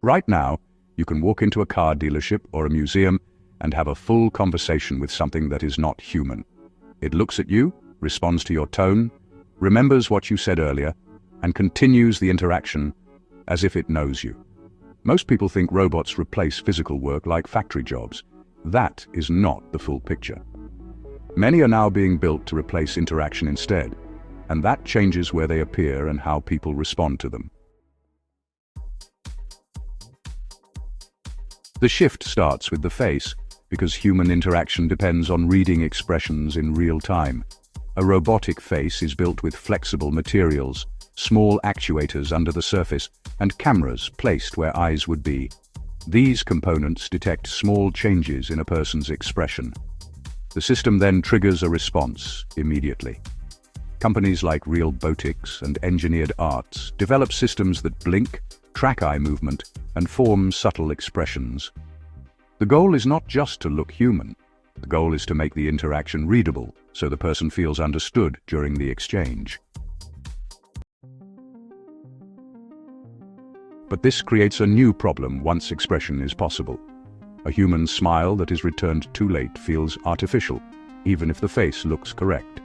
Right now, you can walk into a car dealership or a museum and have a full conversation with something that is not human. It looks at you, responds to your tone, remembers what you said earlier, and continues the interaction as if it knows you. Most people think robots replace physical work like factory jobs. That is not the full picture. Many are now being built to replace interaction instead, and that changes where they appear and how people respond to them. The shift starts with the face, because human interaction depends on reading expressions in real time. A robotic face is built with flexible materials, small actuators under the surface, and cameras placed where eyes would be. These components detect small changes in a person's expression. The system then triggers a response immediately. Companies like Realbotix and Engineered Arts develop systems that blink, track eye movement, and form subtle expressions. The goal is not just to look human. The goal is to make the interaction readable, so the person feels understood during the exchange. But this creates a new problem once expression is possible. A human smile that is returned too late feels artificial, even if the face looks correct.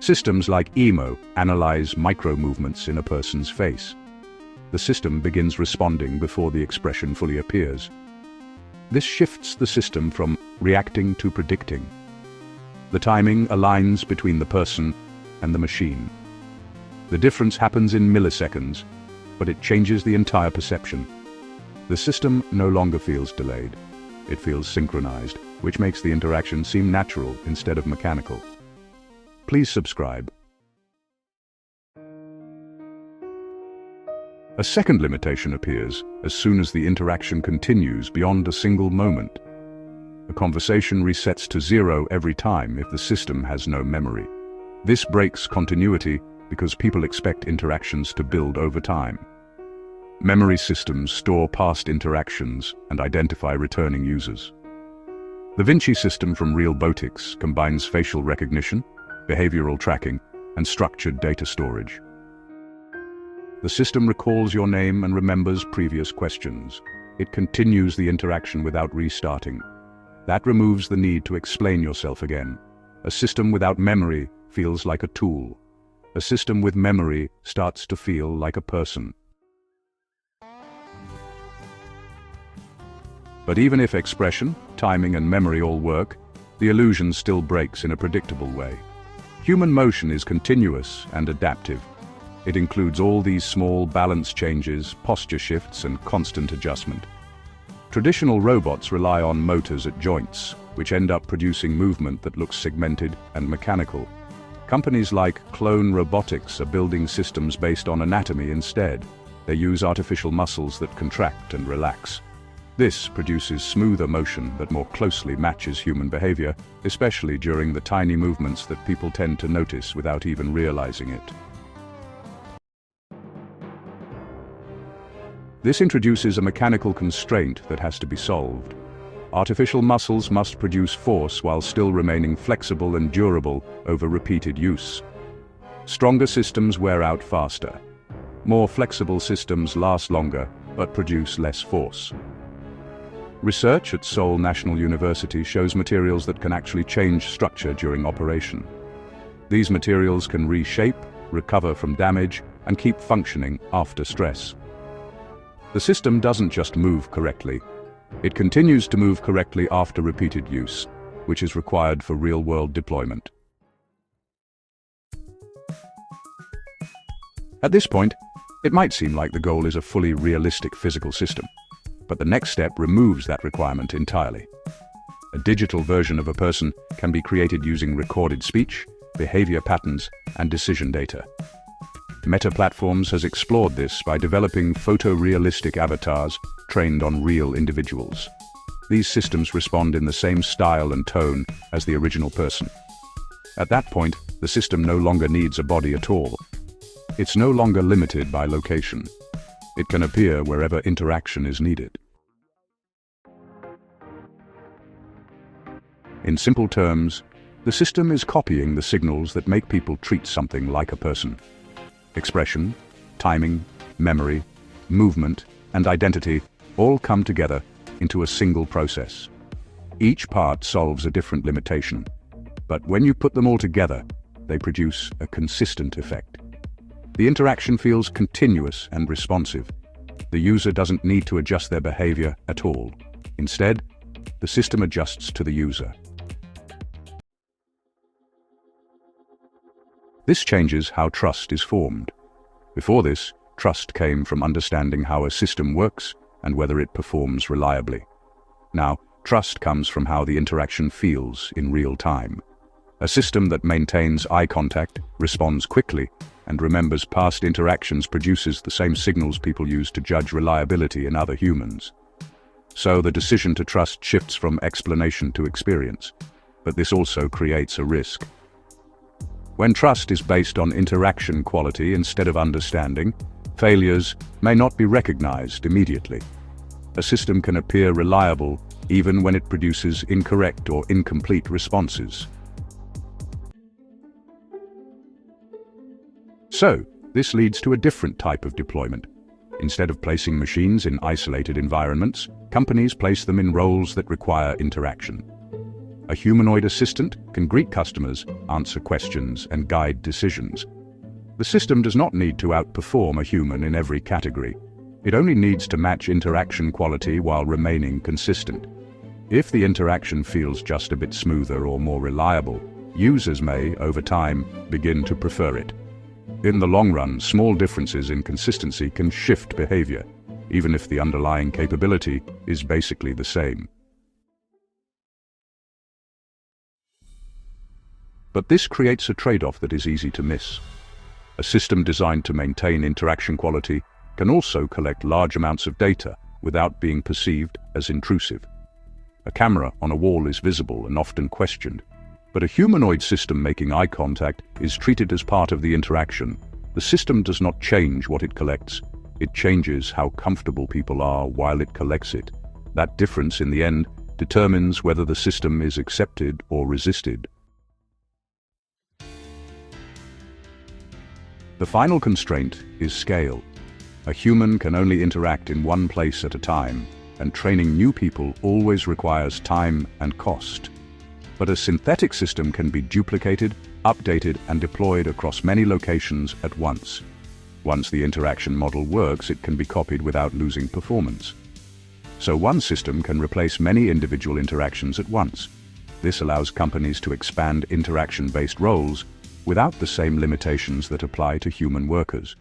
Systems like EMO analyze micro-movements in a person's face. The system begins responding before the expression fully appears. This shifts the system from reacting to predicting. The timing aligns between the person and the machine. The difference happens in milliseconds, but it changes the entire perception. The system no longer feels delayed. It feels synchronized, which makes the interaction seem natural instead of mechanical. Please subscribe. A second limitation appears as soon as the interaction continues beyond a single moment. A conversation resets to zero every time if the system has no memory. This breaks continuity because people expect interactions to build over time. Memory systems store past interactions and identify returning users. The Vinci system from Realbotix combines facial recognition, behavioral tracking, and structured data storage. The system recalls your name and remembers previous questions. It continues the interaction without restarting. That removes the need to explain yourself again. A system without memory feels like a tool. A system with memory starts to feel like a person. But even if expression, timing, and memory all work, the illusion still breaks in a predictable way. Human motion is continuous and adaptive. It includes all these small balance changes, posture shifts, and constant adjustment. Traditional robots rely on motors at joints, which end up producing movement that looks segmented and mechanical. Companies like Clone Robotics are building systems based on anatomy instead. They use artificial muscles that contract and relax. This produces smoother motion that more closely matches human behavior, especially during the tiny movements that people tend to notice without even realizing it. This introduces a mechanical constraint that has to be solved. Artificial muscles must produce force while still remaining flexible and durable over repeated use. Stronger systems wear out faster. More flexible systems last longer, but produce less force. Research at Seoul National University shows materials that can actually change structure during operation. These materials can reshape, recover from damage, and keep functioning after stress. The system doesn't just move correctly. It continues to move correctly after repeated use, which is required for real-world deployment. At this point, it might seem like the goal is a fully realistic physical system, but the next step removes that requirement entirely. A digital version of a person can be created using recorded speech, behavior patterns, and decision data. Meta Platforms has explored this by developing photorealistic avatars trained on real individuals. These systems respond in the same style and tone as the original person. At that point, the system no longer needs a body at all. It's no longer limited by location. It can appear wherever interaction is needed. In simple terms, the system is copying the signals that make people treat something like a person. Expression, timing, memory, movement, and identity all come together into a single process. Each part solves a different limitation, but when you put them all together, they produce a consistent effect. The interaction feels continuous and responsive. The user doesn't need to adjust their behavior at all. Instead, the system adjusts to the user. This changes how trust is formed. Before this, trust came from understanding how a system works and whether it performs reliably. Now, trust comes from how the interaction feels in real time. A system that maintains eye contact, responds quickly, and remembers past interactions produces the same signals people use to judge reliability in other humans. So the decision to trust shifts from explanation to experience, but this also creates a risk. When trust is based on interaction quality instead of understanding, failures may not be recognized immediately. A system can appear reliable even when it produces incorrect or incomplete responses. So, this leads to a different type of deployment. Instead of placing machines in isolated environments, companies place them in roles that require interaction. A humanoid assistant can greet customers, answer questions, and guide decisions. The system does not need to outperform a human in every category. It only needs to match interaction quality while remaining consistent. If the interaction feels just a bit smoother or more reliable, users may, over time, begin to prefer it. In the long run, small differences in consistency can shift behavior, even if the underlying capability is basically the same. But this creates a trade-off that is easy to miss. A system designed to maintain interaction quality can also collect large amounts of data without being perceived as intrusive. A camera on a wall is visible and often questioned, but a humanoid system making eye contact is treated as part of the interaction. The system does not change what it collects. It changes how comfortable people are while it collects it. That difference, in the end, determines whether the system is accepted or resisted. The final constraint is scale. A human can only interact in one place at a time, and training new people always requires time and cost. But a synthetic system can be duplicated, updated, and deployed across many locations at once. Once the interaction model works, it can be copied without losing performance. So one system can replace many individual interactions at once. This allows companies to expand interaction-based roles without the same limitations that apply to human workers.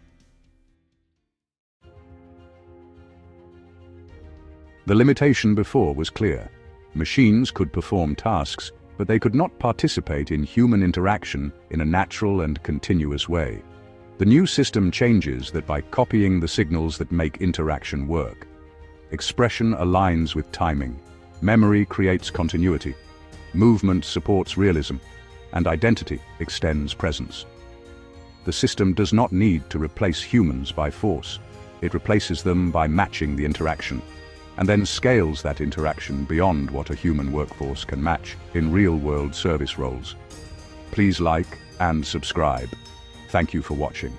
The limitation before was clear. Machines could perform tasks, but they could not participate in human interaction in a natural and continuous way. The new system changes that by copying the signals that make interaction work. Expression aligns with timing, memory creates continuity, movement supports realism, and identity extends presence. The system does not need to replace humans by force. It replaces them by matching the interaction, and then scales that interaction beyond what a human workforce can match in real-world service roles. Please like and subscribe. Thank you for watching.